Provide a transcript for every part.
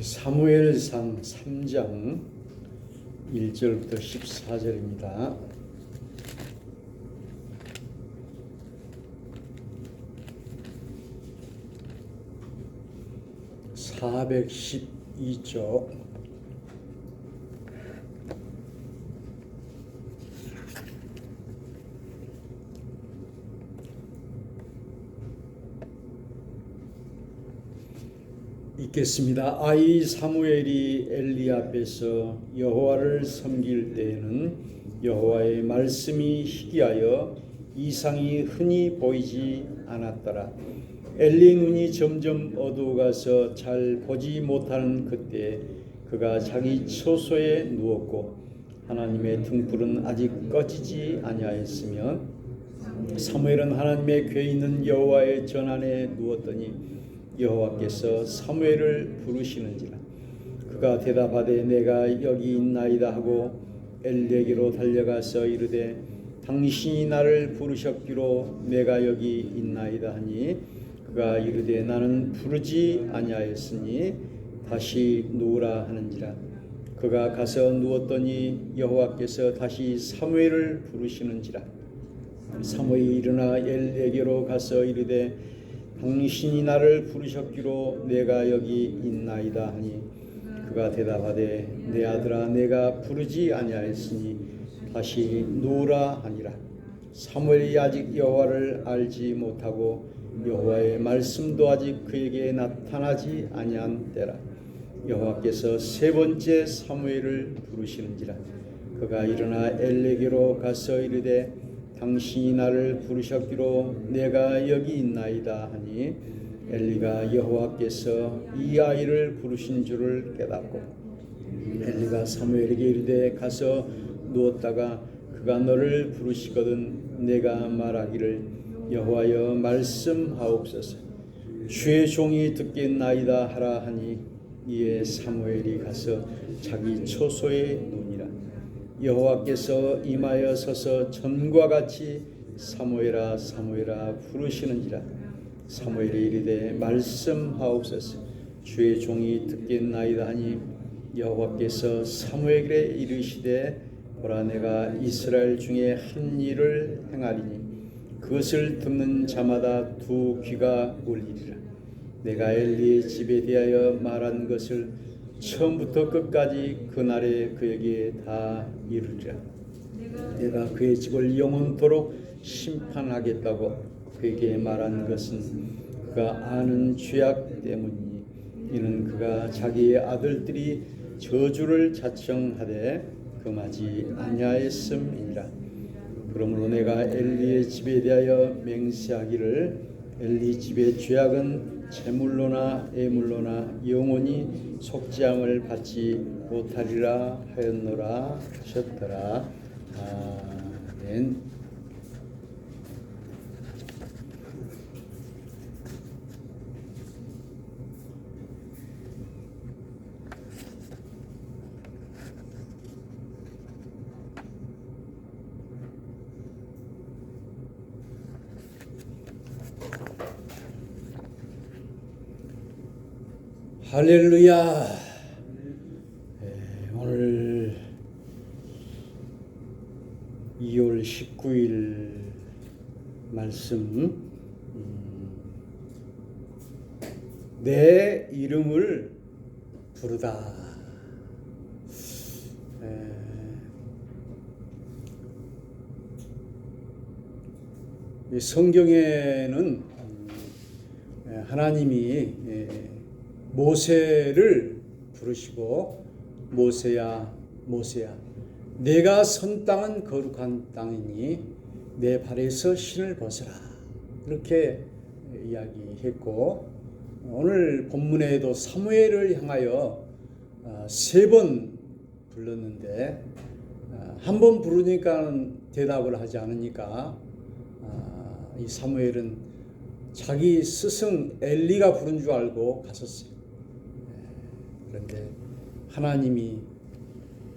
사무엘상 3장 1절부터 14절입니다. (412쪽) 읽겠습니다. 아이 사무엘이 엘리 앞에서 여호와를 섬길 때에는 여호와의 말씀이 희귀하여 이상이 흔히 보이지 않았더라. 엘리 눈이 점점 어두워가서 잘 보지 못하는 그때 그가 자기 처소에 누웠고 하나님의 등불은 아직 꺼지지 아니하였으며 사무엘은 하나님의 궤 있는 여호와의 전안에 누웠더니 여호와께서 사무엘을 부르시는지라. 그가 대답하되 내가 여기 있나이다 하고 엘리에게로 달려가서 이르되 당신이 나를 부르셨기로 내가 여기 있나이다 하니 그가 이르되 나는 부르지 아니하였으니 다시 누우라 하는지라. 그가 가서 누웠더니 여호와께서 다시 사무엘을 부르시는지라. 사무엘이 일어나 엘리에게로 가서 이르되 당신이 나를 부르셨기로 내가 여기 있나이다 하니 그가 대답하되 내 아들아 내가 부르지 아니하였으니 다시 누우라 하니라. 사무엘이 아직 여호와를 알지 못하고 여호와의 말씀도 아직 그에게 나타나지 아니한 때라. 여호와께서 세 번째 사무엘을 부르시는지라. 그가 일어나 엘리에게로 가서 이르되 당신이 나를 부르셨기로 내가 여기 있나이다 하니 엘리가 여호와께서 이 아이를 부르신 줄을 깨닫고 엘리가 사무엘에게 이르되 가서 누웠다가 그가 너를 부르시거든 내가 말하기를 여호와여 말씀하옵소서 주의 종이 듣겠나이다 하라 하니 이에 사무엘이 가서 자기 처소에 누니라. 여호와께서 임하여 서서 전과 같이 사무엘아 사무엘아 부르시는지라. 사무엘이 이르되 말씀하옵소서 주의 종이 듣겠나이다 하니 여호와께서 사무엘에게 이르시되 보라 내가 이스라엘 중에 한 일을 행하리니 그것을 듣는 자마다 두 귀가 울리리라. 내가 엘리의 집에 대하여 말한 것을 처음부터 끝까지 그날에 그에게 다 이루리라. 내가 그의 집을 영원토록 심판하겠다고 그에게 말한 것은 그가 아는 죄악 때문이니 이는 그가 자기의 아들들이 저주를 자청하되 금하지 아니하였음이니라. 그러므로 내가 엘리의 집에 대하여 맹세하기를 엘리 집의 죄악은 재물로나 애물로나 영원히 속죄함을 받지 못하리라 하였노라 하셨더라. 아멘. 할렐루야. 오늘 2월 19일 말씀 내 이름을 부르다. 성경에는 하나님이 모세를 부르시고 모세야 모세야 내가 선 땅은 거룩한 땅이니 내 발에서 신을 벗어라 이렇게 이야기했고 오늘 본문에도 사무엘을 향하여 세 번 불렀는데 한 번 부르니까 대답을 하지 않으니까 이 사무엘은 자기 스승 엘리가 부른 줄 알고 갔었어요. 그런데 하나님이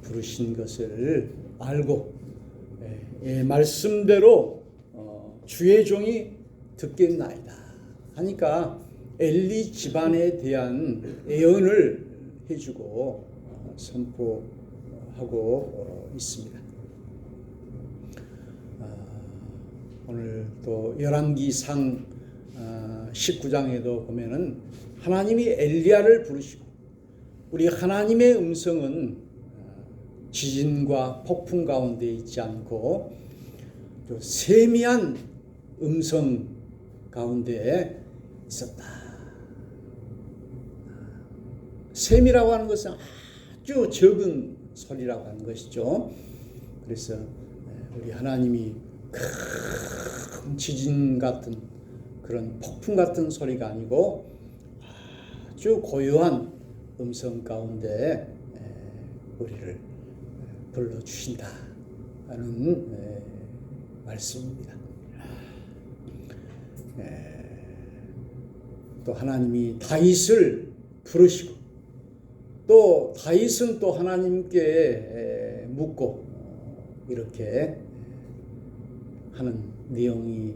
부르신 것을 알고 말씀대로 주의 종이 듣겠나이다 하니까 엘리 집안에 대한 애언을 해주고 선포하고 있습니다. 오늘 또 열왕기상 19장에도 보면은 하나님이 엘리야를 부르시고, 우리 하나님의 음성은 지진과 폭풍 가운데 있지 않고 또 세미한 음성 가운데 있었다. 세미라고 하는 것은 아주 적은 소리라고 하는 것이죠. 그래서 우리 하나님이 큰 지진 같은 그런 폭풍 같은 소리가 아니고 아주 고요한 음성 가운데 우리를 불러주신다 하는 말씀입니다. 또 하나님이 다윗을 부르시고, 또 다윗은 또 하나님께 묻고 이렇게 하는 내용이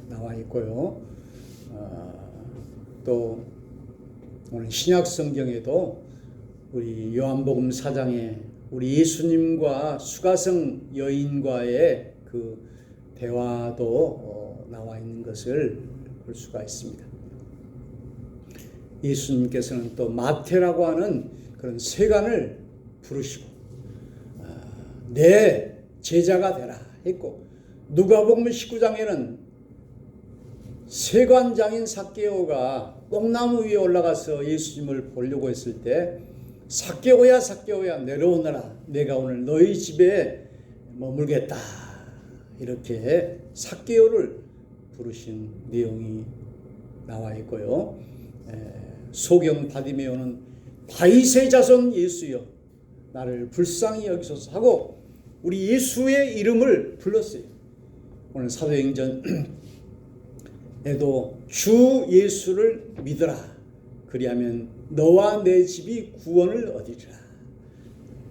나와 있고요. 또 오늘 신약 성경에도 우리 요한복음 4장에 우리 예수님과 수가성 여인과의 그 대화도 나와 있는 것을 볼 수가 있습니다. 예수님께서는 또 마태라고 하는 그런 세관을 부르시고 내 제자가 되라 했고, 누가복음 19장에는 세관장인 삭개오가 뽕나무 위에 올라가서 예수님을 보려고 했을 때 삭개오야 삭개오야 내려오너라, 내가 오늘 너희 집에 머물겠다, 이렇게 삭개오를 부르신 내용이 나와 있고요. 소경 바디메오는 다윗의 자손 예수여 나를 불쌍히 여기소서 하고 우리 예수의 이름을 불렀어요. 오늘 사도행전에도 주 예수를 믿으라, 그리하면 너와 내 집이 구원을 얻으리라.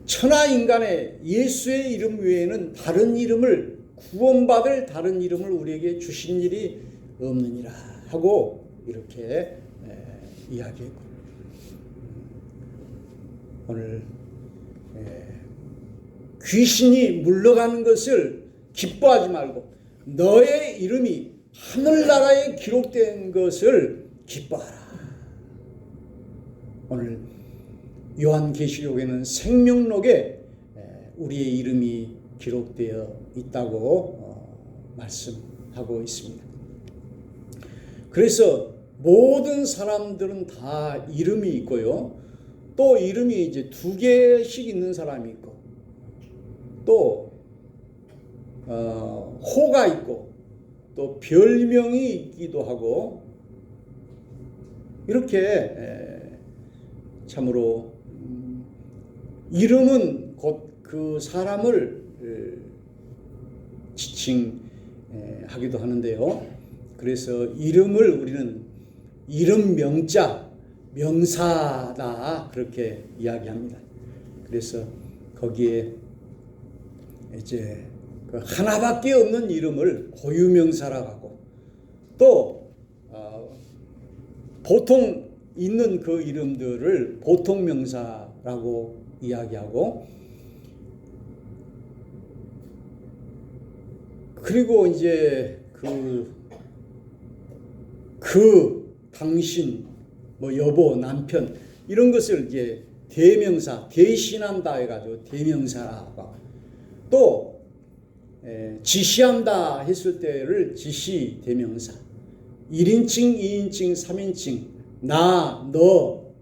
천하 인간의 예수의 이름 외에는 다른 이름을, 구원받을 다른 이름을 우리에게 주신 일이 없느니라 하고 이렇게 이야기했고, 오늘 귀신이 물러가는 것을 기뻐하지 말고 너의 이름이 하늘나라에 기록된 것을 기뻐하라. 오늘 요한계시록에는 생명록에 우리의 이름이 기록되어 있다고 말씀하고 있습니다. 그래서 모든 사람들은 다 이름이 있고요. 또 이름이 이제 2개씩 있는 사람이 있고, 또 호가 있고, 또 별명이 있기도 하고, 이렇게 참으로 이름은 곧 그 사람을 지칭하기도 하는데요. 그래서 이름을 우리는 이름 명자, 명사다 그렇게 이야기합니다. 그래서 거기에 이제 그 하나밖에 없는 이름을 고유명사라고 하고, 또 보통 있는 그 이름들을 보통명사라고 이야기하고, 그리고 이제 당신, 뭐 여보, 남편 이런 것을 이제 대명사, 대신한다 해가지고 대명사라고 하고, 또 지시한다 했을 때를 지시 대명사, 1인칭, 2인칭, 3인칭, 나, 너,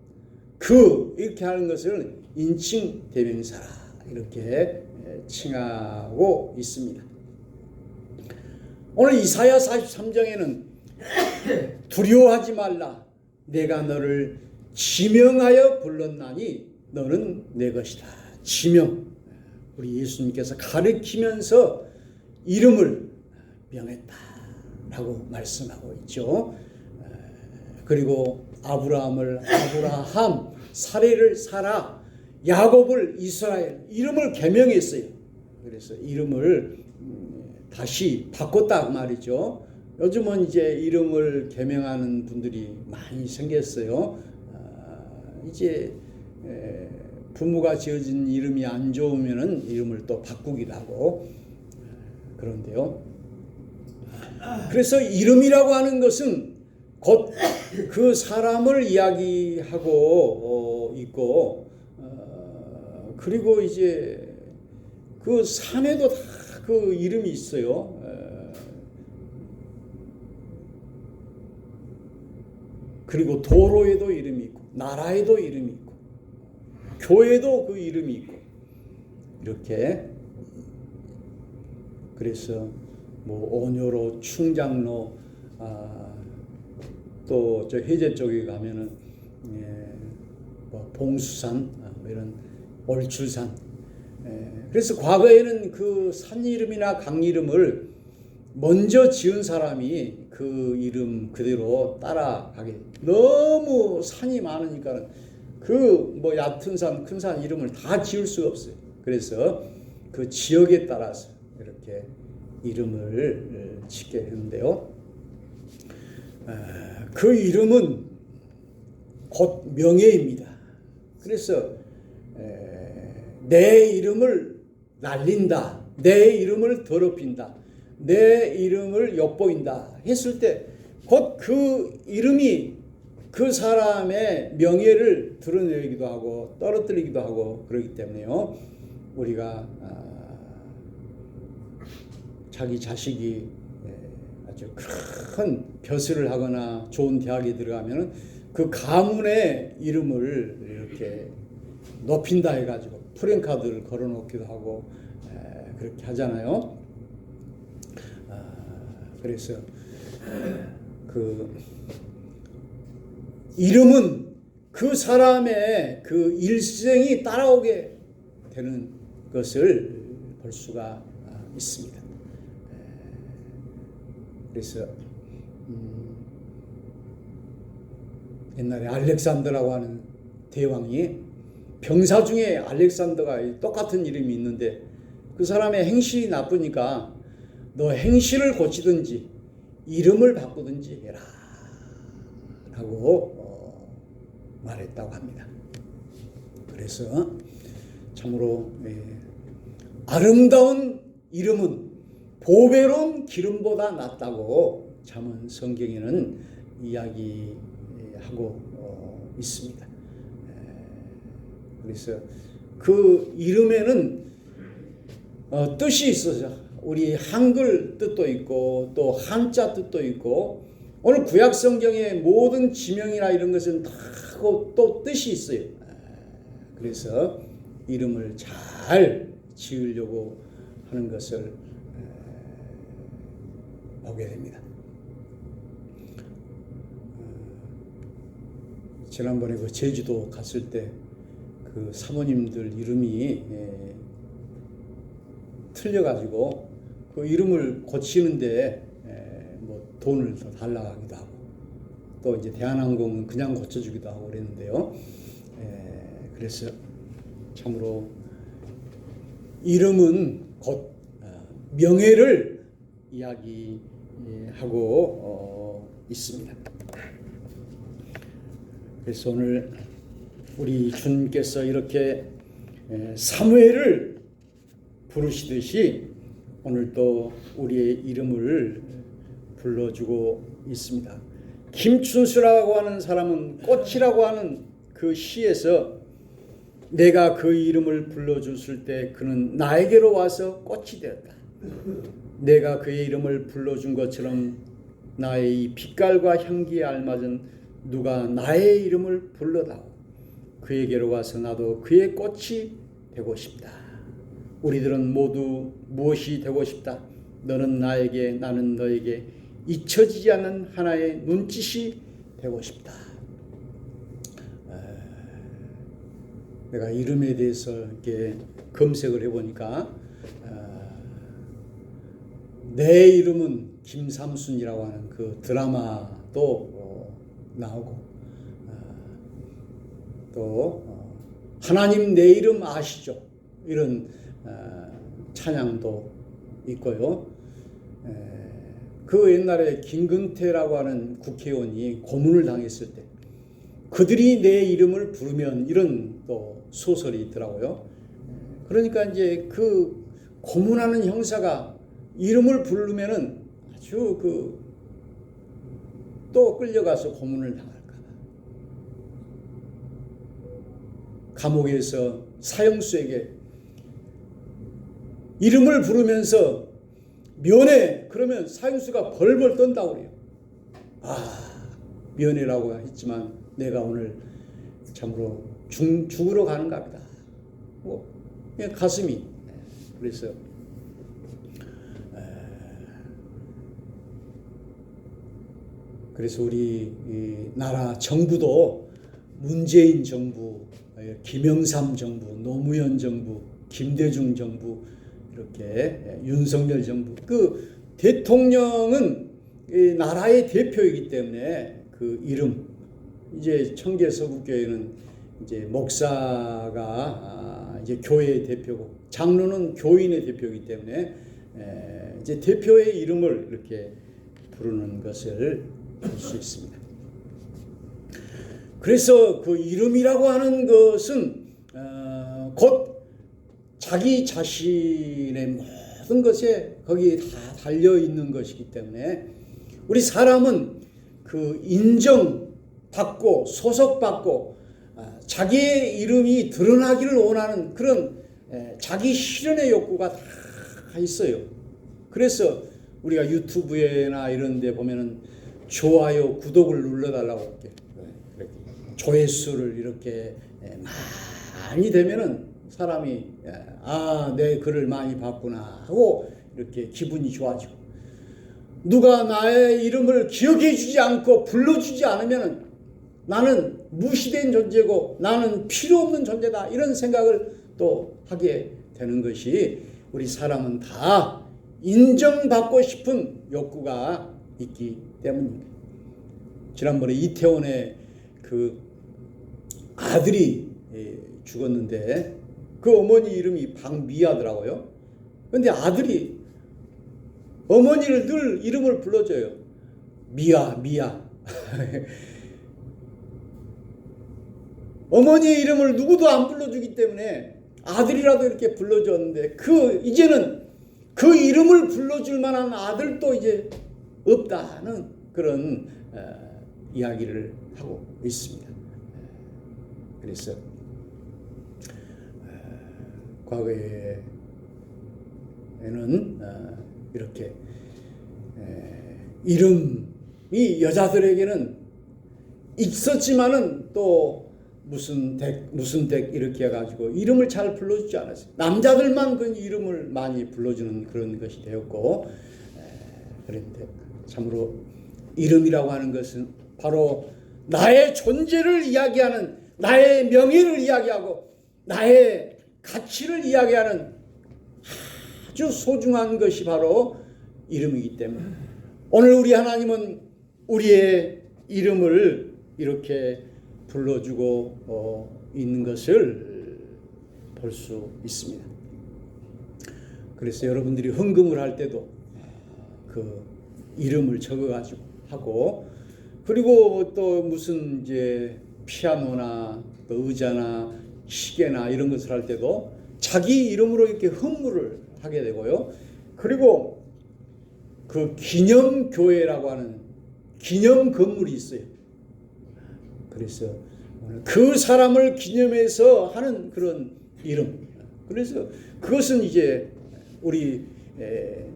그 이렇게 하는 것을 인칭 대명사라 이렇게 칭하고 있습니다. 오늘 이사야 43장에는 두려워하지 말라, 내가 너를 지명하여 불렀나니 너는 내 것이다. 지명, 우리 예수님께서 가르치면서 이름을 명했다라고 말씀하고 있죠. 그리고 아브라함을 아브라함, 사레를 사라, 야곱을 이스라엘, 이름을 계명했어요. 그래서 이름을 다시 바꿨다 그 말이죠. 요즘은 이제 이름을 계명하는 분들이 많이 생겼어요. 이제 부모가 지어진 이름이 안 좋으면은 이름을 또 바꾸기도 하고 그런데요. 그래서 이름이라고 하는 것은 곧 그 사람을 이야기하고 있고, 그리고 이제 그 산에도 다 그 이름이 있어요. 그리고 도로에도 이름이 있고, 나라에도 이름이 있고, 교회도 그 이름이 있고, 이렇게. 그래서 뭐 온효로, 충장로, 또 저 해제 쪽에 가면은 뭐 봉수산, 이런 올출산. 그래서 과거에는 그 산 이름이나 강 이름을 먼저 지은 사람이 그 이름 그대로 따라가게. 너무 산이 많으니까 그 뭐 얕은 산, 큰 산 이름을 다 지을 수가 없어요. 그래서 그 지역에 따라서 이렇게 이름을 짓게 했는데요. 그 이름은 곧 명예입니다. 그래서 내 이름을 날린다, 내 이름을 더럽힌다, 내 이름을 엿보인다 했을 때 곧 그 이름이 그 사람의 명예를 드러내기도 하고 떨어뜨리기도 하고 그렇기 때문에요. 우리가 자기 자식이 아주 큰 벼슬을 하거나 좋은 대학에 들어가면 그 가문의 이름을 이렇게 높인다 해가지고 프랭카드를 걸어놓기도 하고 그렇게 하잖아요. 그래서 그 이름은 그 사람의 그 일생이 따라오게 되는 것을 볼 수가 있습니다. 그래서 옛날에 알렉산더라고 하는 대왕이 병사 중에 알렉산더가 똑같은 이름이 있는데 그 사람의 행실이 나쁘니까 너 행실을 고치든지 이름을 바꾸든지 해라 라고 말했다고 합니다. 그래서 참으로 아름다운 이름은 보배로운 기름보다 낫다고 잠언 성경에는 이야기하고 있습니다. 그래서 그 이름에는 뜻이 있어서 우리 한글 뜻도 있고 또 한자 뜻도 있고 오늘 구약 성경의 모든 지명이나 이런 것은 다 또 뜻이 있어요. 그래서 이름을 잘 지으려고 하는 것을 보게 됩니다. 지난번에 그 제주도 갔을 때 그 사모님들 이름이 틀려가지고 그 이름을 고치는데 뭐 돈을 더 달라고 하기도 하고 또 이제 대한항공은 그냥 고쳐주기도 하고 그랬는데요. 그래서 참으로 이름은 곧 명예를 이야기하고 있습니다. 그래서 오늘 우리 주님께서 이렇게 사무엘을 부르시듯이 오늘 또 우리의 이름을 불러주고 있습니다. 김춘수라고 하는 사람은 꽃이라고 하는 그 시에서 내가 그 이름을 불러줬을 때 그는 나에게로 와서 꽃이 되었다. 내가 그의 이름을 불러준 것처럼 나의 이 빛깔과 향기에 알맞은 누가 나의 이름을 불러다오. 그에게로 와서 나도 그의 꽃이 되고 싶다. 우리들은 모두 무엇이 되고 싶다. 너는 나에게 나는 너에게 잊혀지지 않는 하나의 눈짓이 되고 싶다. 내가 이름에 대해서 이렇게 검색을 해보니까 내 이름은 김삼순이라고 하는 그 드라마도 나오고 또 하나님 내 이름 아시죠? 이런 찬양도 있고요. 그 옛날에 김근태라고 하는 국회의원이 고문을 당했을 때 그들이 내 이름을 부르면, 이런 또 소설이 있더라고요. 그러니까 이제 그 고문하는 형사가 이름을 부르면은 아주 또 끌려가서 고문을 당할까 봐. 감옥에서 사형수에게 이름을 부르면서 면회, 그러면 사형수가 벌벌 떤다고 그래요. 면회라고 했지만 내가 오늘 참으로 죽으러 가는가 보다. 그냥 가슴이. 그래서 우리 나라 정부도 문재인 정부, 김영삼 정부, 노무현 정부, 김대중 정부, 이렇게 윤석열 정부, 그 대통령은 나라의 대표이기 때문에 그 이름, 이제 청계서구교회는 이제 목사가 이제 교회의 대표고, 장로는 교인의 대표이기 때문에 이제 대표의 이름을 이렇게 부르는 것을 볼 수 있습니다. 그래서 그 이름이라고 하는 것은 곧 자기 자신의 모든 것에 거기에 다 달려 있는 것이기 때문에 우리 사람은 그 인정받고 소속받고 자기의 이름이 드러나기를 원하는 그런 자기 실현의 욕구가 다 있어요. 그래서 우리가 유튜브에나 이런 데 보면은 좋아요, 구독을 눌러달라고 이렇게 조회수를 이렇게 많이 되면은 사람이 내 글을 많이 봤구나 하고 이렇게 기분이 좋아지고, 누가 나의 이름을 기억해 주지 않고 불러주지 않으면은 나는 무시된 존재고 나는 필요 없는 존재다, 이런 생각을 또 하게 되는 것이, 우리 사람은 다 인정받고 싶은 욕구가 있기 때문입니다. 지난번에 이태원에 그 아들이 죽었는데 그 어머니 이름이 박미아더라고요. 그런데 아들이 어머니를 늘 이름을 불러줘요. 미아. 어머니의 이름을 누구도 안 불러주기 때문에 아들이라도 이렇게 불러줬는데 이제는 그 이름을 불러줄 만한 아들도 이제 없다는 그런 이야기를 하고 있습니다. 그래서 과거에는 이렇게 이름이 여자들에게는 있었지만은 또 무슨 댁 이렇게 해가지고 이름을 잘 불러주지 않았어요. 남자들만 그 이름을 많이 불러주는 그런 것이 되었고, 그런데 참으로 이름이라고 하는 것은 바로 나의 존재를 이야기하는, 나의 명예를 이야기하고 나의 가치를 이야기하는 아주 소중한 것이 바로 이름이기 때문에 오늘 우리 하나님은 우리의 이름을 이렇게 불러주고 있는 것을 볼 수 있습니다. 그래서 여러분들이 헌금을 할 때도 그 이름을 적어가지고 하고, 그리고 또 무슨 이제 피아노나 또 의자나 시계나 이런 것을 할 때도 자기 이름으로 이렇게 헌물을 하게 되고요. 그리고 그 기념교회라고 하는 기념 건물이 있어요. 그래서 그 사람을 기념해서 하는 그런 이름. 그래서 그것은 이제 우리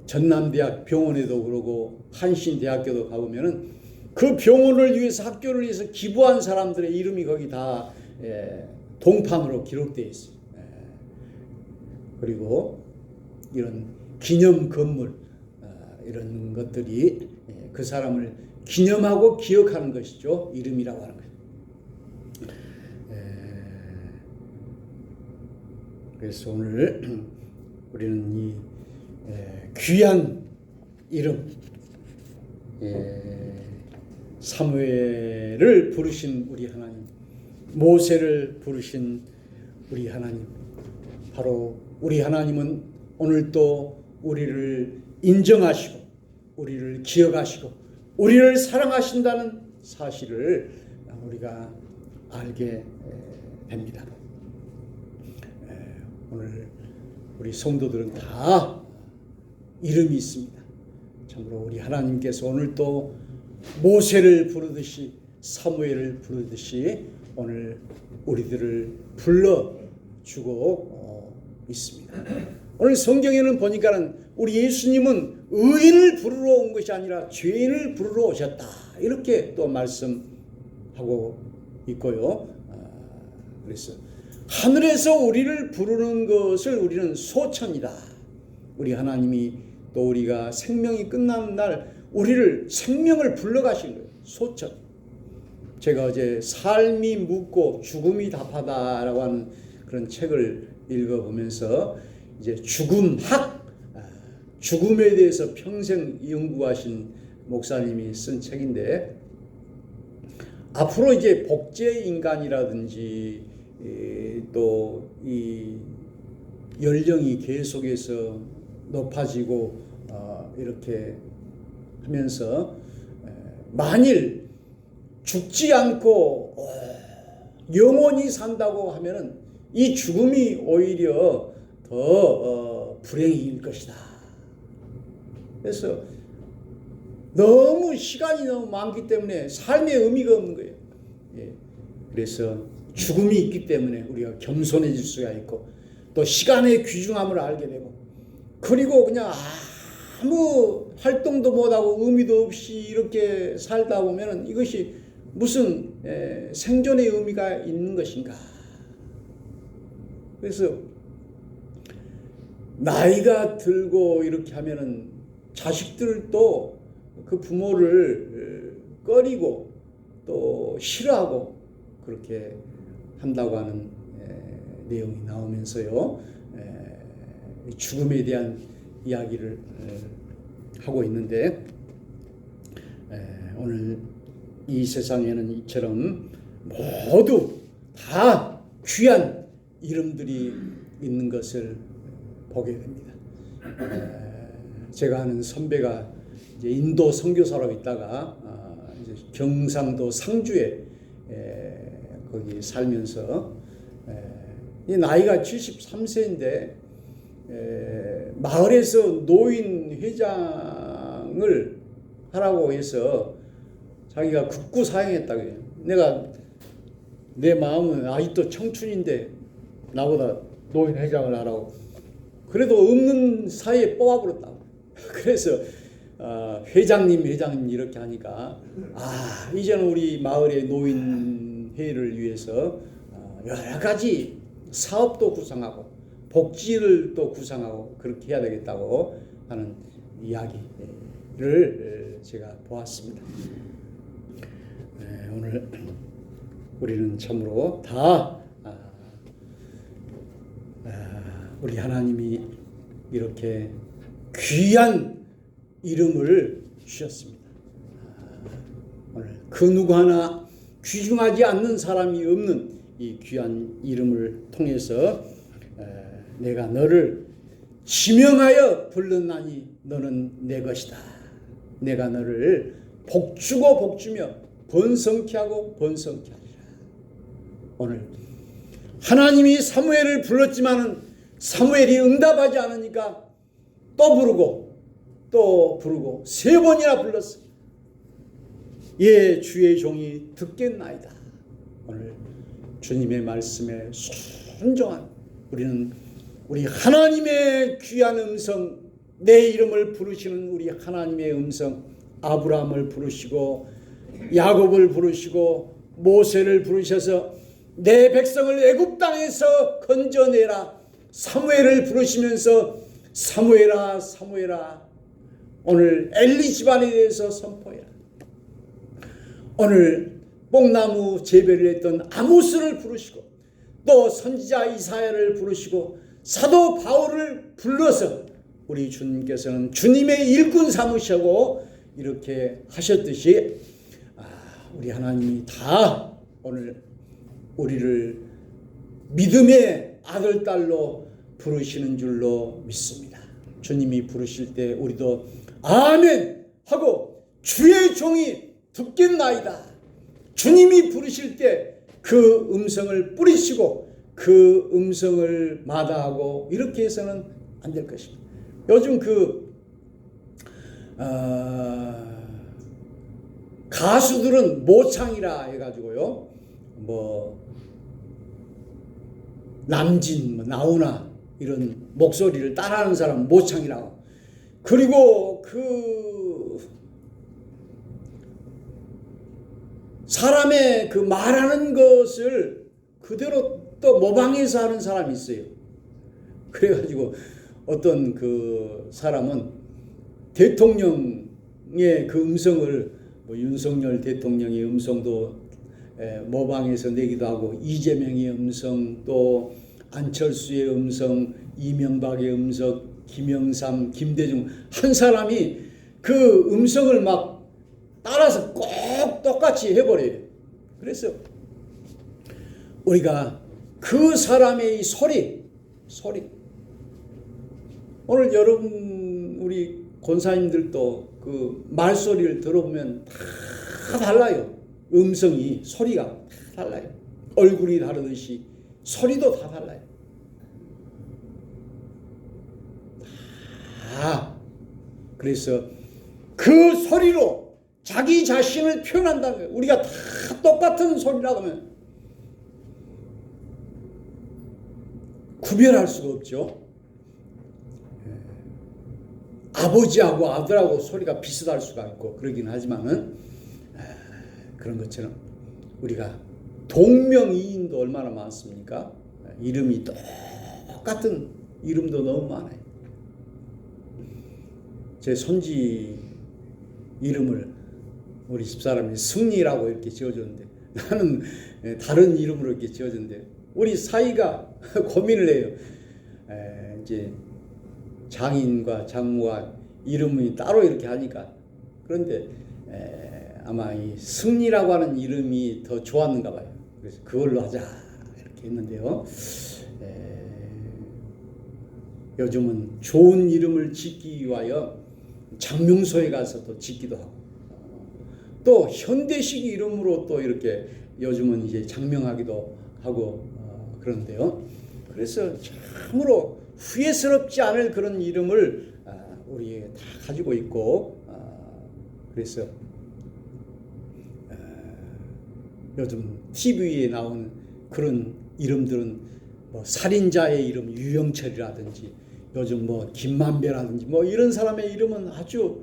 전남대학 병원에도 그러고 한신대학교도 가보면은 그 병원을 위해서, 학교를 위해서 기부한 사람들의 이름이 거기 다 동판으로 기록되어 있어요. 그리고 이런 기념 건물, 이런 것들이 그 사람을 기념하고 기억하는 것이죠. 이름이라고 하는 거예요. 그래서 오늘 우리는 이 귀한 이름, 사무엘을 부르신 우리 하나님, 모세를 부르신 우리 하나님, 바로 우리 하나님은 오늘도 우리를 인정하시고 우리를 기억하시고 우리를 사랑하신다는 사실을 우리가 알게 됩니다. 오늘 우리 성도들은 다 이름이 있습니다. 참으로 우리 하나님께서 오늘 또 모세를 부르듯이 사무엘을 부르듯이 오늘 우리들을 불러주고 있습니다. 오늘 성경에는 보니까는 우리 예수님은 의인을 부르러 온 것이 아니라 죄인을 부르러 오셨다, 이렇게 또 말씀하고 있고요. 그래서 하늘에서 우리를 부르는 것을 우리는 소천이다. 우리 하나님이 또 우리가 생명이 끝나는 날 우리를 생명을 불러가신 거예요. 소천. 제가 어제 삶이 묻고 죽음이 답하다라고 하는 그런 책을 읽어보면서 이제 죽음에 대해서 평생 연구하신 목사님이 쓴 책인데, 앞으로 이제 복제 인간이라든지 또 이 연령이 계속해서 높아지고 이렇게 하면서 만일 죽지 않고 영원히 산다고 하면은 이 죽음이 오히려 더 불행일 것이다. 그래서 시간이 너무 많기 때문에 삶의 의미가 없는 거예요. 그래서 죽음이 있기 때문에 우리가 겸손해질 수가 있고, 또 시간의 귀중함을 알게 되고, 그리고 그냥 아무 활동도 못하고 의미도 없이 이렇게 살다 보면은 이것이 무슨 생존의 의미가 있는 것인가. 그래서 나이가 들고 이렇게 하면은 자식들도 그 부모를 꺼리고 또 싫어하고 그렇게 한다고 하는 내용이 나오면서요, 죽음에 대한 이야기를 하고 있는데, 오늘 이 세상에는 이처럼 모두 다 귀한 이름들이 있는 것을 보게 됩니다. 제가 아는 선배가 이제 인도 선교사로 있다가 이제 경상도 상주에 거기 살면서 이 나이가 73세인데 마을에서 노인 회장을 하라고 해서 자기가 극구 사양했다고 해요. 내 마음은 아직도 청춘인데 나보다 노인 회장을 하라고. 그래도 없는 사이에 뽑아버렸다고. 그래서 회장님 이렇게 하니까 이제는 우리 마을의 노인 회의를 위해서 여러 가지 사업도 구상하고 복지를 또 구상하고 그렇게 해야 되겠다고 하는 이야기를 제가 보았습니다. 오늘 우리는 참으로 다 우리 하나님이 이렇게 귀한 이름을 주셨습니다. 오늘 그 누구 하나 귀중하지 않는 사람이 없는 이 귀한 이름을 통해서 내가 너를 지명하여 불렀나니 너는 내 것이다. 내가 너를 복주고 복주며 번성케 하고 번성케 하리라. 오늘 하나님이 사무엘을 불렀지만은 사무엘이 응답하지 않으니까 또 부르고 또 부르고 3번이나 불렀어. 예, 주의 종이 듣겠나이다. 오늘 주님의 말씀에 순종한 우리 하나님의 귀한 음성, 내 이름을 부르시는 우리 하나님의 음성, 아브라함을 부르시고 야곱을 부르시고 모세를 부르셔서 내 백성을 애굽 땅에서 건져내라. 사무엘을 부르시면서 사무엘아 사무엘아, 오늘 엘리 집안에 대해서 선포해라. 오늘 뽕나무 재배를 했던 아모스를 부르시고 또 선지자 이사야를 부르시고 사도 바울을 불러서 우리 주님께서는 주님의 일꾼 삼으시고 이렇게 하셨듯이 우리 하나님이 다 오늘 우리를 믿음의 아들, 딸로 부르시는 줄로 믿습니다. 주님이 부르실 때 우리도 아멘 하고 주의 종이 듣겠나이다. 주님이 부르실 때 그 음성을 뿌리치고 그 음성을 마다하고 이렇게 해서는 안 될 것입니다. 요즘 가수들은 모창이라 해가지고요, 뭐 남진, 뭐 나훈아 이런 목소리를 따라하는 사람 모창이라고. 그리고 사람의 그 말하는 것을 그대로 또 모방해서 하는 사람이 있어요. 그래가지고 어떤 그 사람은 대통령의 그 음성을, 뭐 윤석열 대통령의 음성도 모방해서 내기도 하고, 이재명의 음성, 또 안철수의 음성, 이명박의 음성, 김영삼, 김대중, 한 사람이 그 음성을 막 따라서 꼭 똑같이 해버려요. 그래서 우리가 그 사람의 이 소리, 오늘 여러분 우리 권사님들도 그 말소리를 들어보면 다 달라요. 음성이, 소리가 다 달라요. 얼굴이 다르듯이 소리도 다 달라요. 그래서 그 소리로 자기 자신을 표현한다는 거예요. 우리가 다 똑같은 소리라고 하면 구별할 수가 없죠. 아버지하고 아들하고 소리가 비슷할 수가 있고 그러긴 하지만은, 그런 것처럼 우리가 동명이인도 얼마나 많습니까? 이름이 똑같은 이름도 너무 많아요. 제 손지 이름을 우리 집사람이 승리라고 이렇게 지어줬는데, 나는 다른 이름으로 이렇게 지어줬는데, 우리 사이가 고민을 해요. 이제 장인과 장모가 이름이 따로 이렇게 하니까. 그런데 아마 이 승리라고 하는 이름이 더 좋았는가 봐요. 그래서 그걸로 하자 이렇게 했는데요. 요즘은 좋은 이름을 짓기 위하여 장명소에 가서 또 짓기도 하고, 또 현대식 이름으로 또 이렇게 요즘은 이제 장명하기도 하고 그런데요. 그래서 참으로 후회스럽지 않을 그런 이름을 우리 다 가지고 있고, 그래서 요즘 TV에 나온 그런 이름들은 뭐 살인자의 이름 유영철이라든지, 요즘 뭐 김만배라든지 뭐 이런 사람의 이름은 아주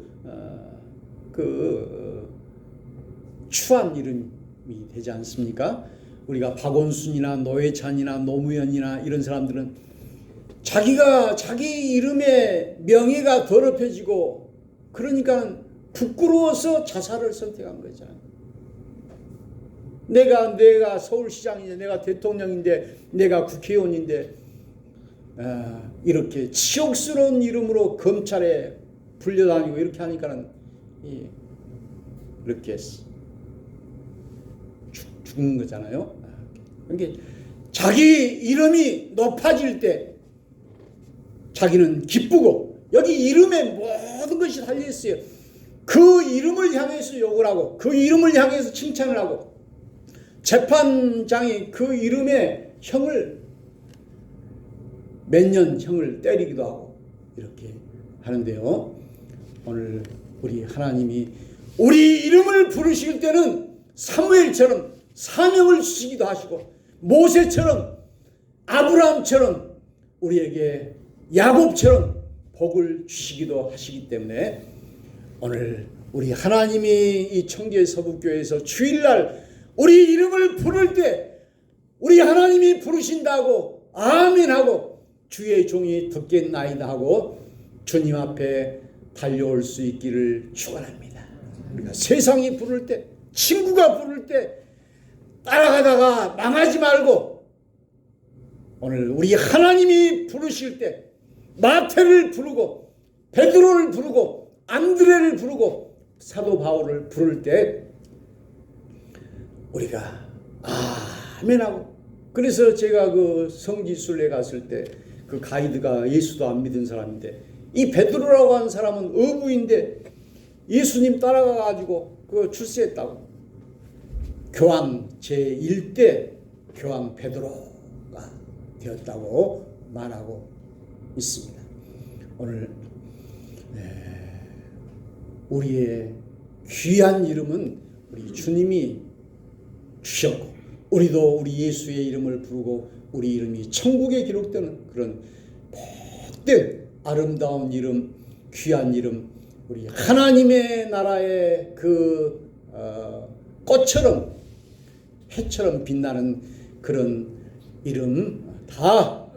추한 이름이 되지 않습니까? 우리가 박원순이나 노회찬이나 노무현이나 이런 사람들은 자기 이름의 명예가 더럽혀지고, 그러니까 부끄러워서 자살을 선택한 거잖아요. 내가 서울시장인데, 내가 대통령인데, 내가 국회의원인데, 이렇게 치욕스러운 이름으로 검찰에 불려다니고 이렇게 하니까는 이렇게 죽는 거잖아요. 그러니까 자기 이름이 높아질 때 자기는 기쁘고, 여기 이름에 모든 것이 달려 있어요. 그 이름을 향해서 욕을 하고, 그 이름을 향해서 칭찬을 하고, 재판장이 그 이름의 형을 몇 년 형을 때리기도 하고 이렇게 하는데요. 오늘 우리 하나님이 우리 이름을 부르실 때는 사무엘처럼 사명을 주시기도 하시고, 모세처럼, 아브라함처럼, 우리에게 야곱처럼 복을 주시기도 하시기 때문에, 오늘 우리 하나님이 이 청계서북교회에서 주일날 우리 이름을 부를 때 우리 하나님이 부르신다고 아멘하고, 주의 종이 듣겠나이다 하고 주님 앞에 달려올 수 있기를 축원합니다. 우리가 세상이 부를 때, 친구가 부를 때 따라가다가 망하지 말고, 오늘 우리 하나님이 부르실 때 마태를 부르고 베드로를 부르고 안드레를 부르고 사도 바울을 부를 때 우리가 아멘하고, 그래서 제가 그 성지순례 갔을 때 그 가이드가 예수도 안 믿은 사람인데, 이 베드로라고 하는 사람은 어부인데 예수님 따라가가지고 그 출세했다고. 교황 제1대 교황 베드로가 되었다고 말하고 있습니다. 오늘 우리의 귀한 이름은 우리 주님이 주셨고, 우리도 우리 예수의 이름을 부르고 우리 이름이 천국에 기록되는 그런 복된 아름다운 이름, 귀한 이름, 우리 하나님의 나라의 그 꽃처럼 해처럼 빛나는 그런 이름, 다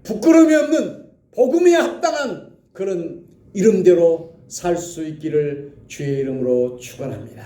부끄러움이 없는 복음에 합당한 그런 이름대로 살 수 있기를 주의 이름으로 축원합니다.